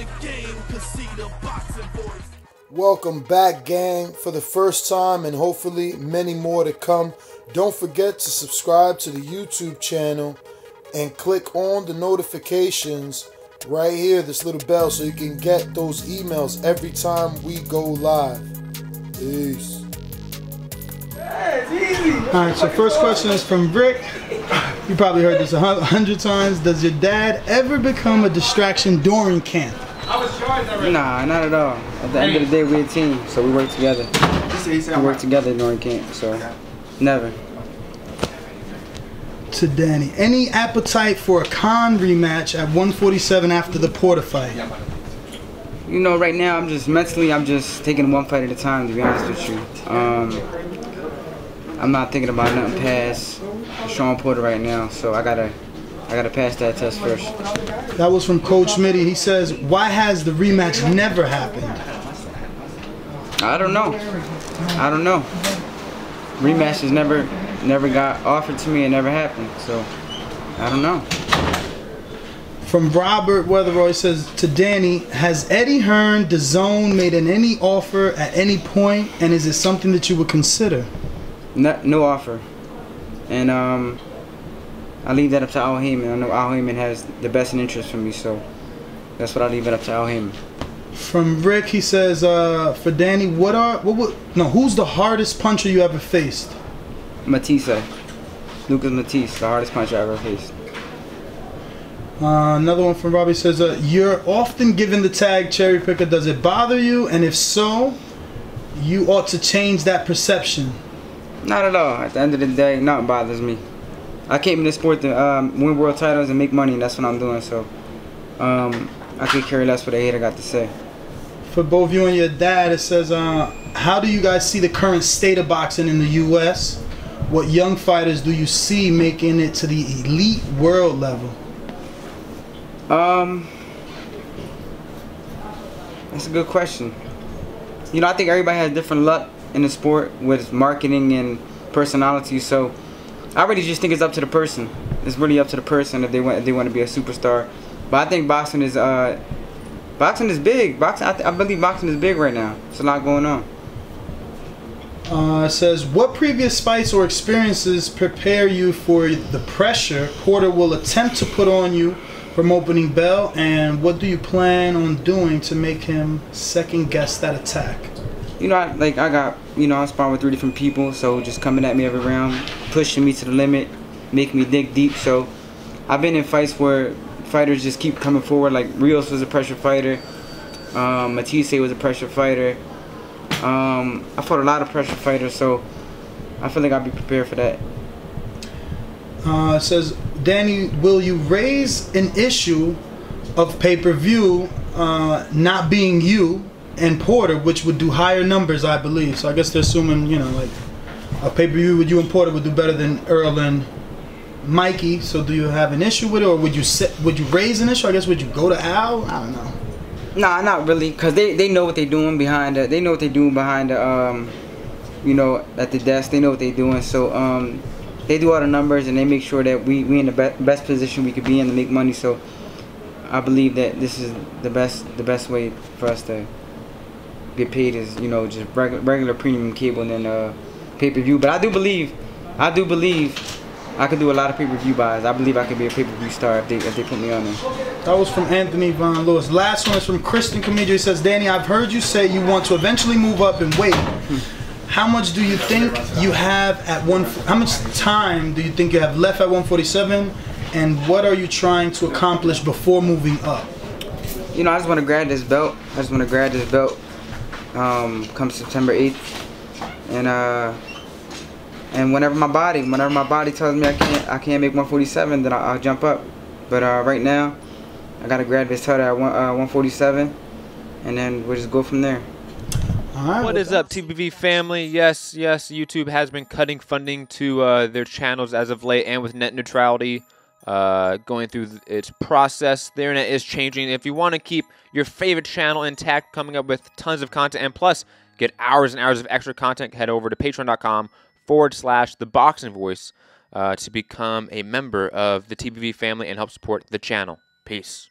the game, cause see the boxing voice. Welcome back, gang, for the first time and hopefully many more to come. Don't forget to subscribe to the YouTube channel and click on the notifications right here, this little bell, so you can get those emails every time we go live. Peace. It's easy. All right, so first question is from Rick. You probably heard this 100 times. Does your dad ever become a distraction during camp? Nah, not at all. At the end of the day, we're a team, so we work together. We work together during camp, so never. To Danny, any appetite for a Khan rematch at 147 after the Porter fight? You know, right now, I'm just taking one fight at a time, to be honest with you. I'm not thinking about nothing past Sean Porter right now, so I gotta pass that test first. That was from Coach Mitty. He says, why has the rematch never happened? I don't know. Rematches never got offered to me and never happened, so I don't know. From Robert Weatherroy says, to Danny, has Eddie Hearn, DAZN, made any offer at any point, and is it something that you would consider? No offer. And I leave that up to Al Heyman. I know Al Heyman has the best interest for me, so that's what I leave it up to Al Heyman. From Rick, he says, for Danny, who's the hardest puncher you ever faced? Lucas Matisse, the hardest puncher I ever faced. Another one from Robbie says, you're often given the tag cherry picker. Does it bother you? And if so, you ought to change that perception. Not at all. At the end of the day, nothing bothers me. I came in this sport to win world titles and make money, and that's what I'm doing. So I could care less what the hater got to say. For both you and your dad, it says, how do you guys see the current state of boxing in the U.S.? What young fighters do you see making it to the elite world level? That's a good question. You know, I think everybody has different luck in the sport with marketing and personality, so I really just think it's up to the person. It's really up to the person if they want to be a superstar. But I think boxing is big. I believe boxing is big right now. There's a lot going on. It says, what previous fights or experiences prepare you for the pressure Porter will attempt to put on you from opening bell, and what do you plan on doing to make him second guess that attack? You know, I'm sparring with 3 different people, so just coming at me every round, pushing me to the limit, making me dig deep. So I've been in fights where fighters just keep coming forward, like Rios was a pressure fighter, Matisse was a pressure fighter. I fought a lot of pressure fighters, so I feel like I'll be prepared for that. It says, Danny, will you raise an issue of pay-per-view not being you and Porter, which would do higher numbers, I believe? So I guess they're assuming, you know, like a pay-per-view with you and Porter would do better than Earl and Mikey. So do you have an issue with it, or would you raise an issue? I guess would you go to Al? I don't know. Nah, not really, cause they know what they're doing behind the. They know what they're doing behind the. You know, at the desk, they know what they're doing. So they do all the numbers and they make sure that we in the best position we could be in to make money. So I believe that this is the best way for us to get paid is, you know, just regular premium cable and then pay-per-view. But I do believe I could do a lot of pay-per-view buys. I believe I could be a pay-per-view star if they put me on there. That was from Anthony Von Lewis. Last one is from Kristen Comedia. He says, Danny, I've heard you say you want to eventually move up in weight. How much do you think you have at how much time do you think you have left at 147? And what are you trying to accomplish before moving up? You know, I just want to grab this belt. Come September 8th. And whenever my body tells me I can't make 147, then I'll jump up. But right now, I gotta grab this title at 147, and then we'll just go from there. What is up, TBV family? Yes, YouTube has been cutting funding to their channels as of late, and with net neutrality going through its process, the internet is changing. If you want to keep your favorite channel intact, coming up with tons of content, and plus get hours and hours of extra content, head over to patreon.com/ThaBoxingVoice to become a member of the TBV family and help support the channel. Peace.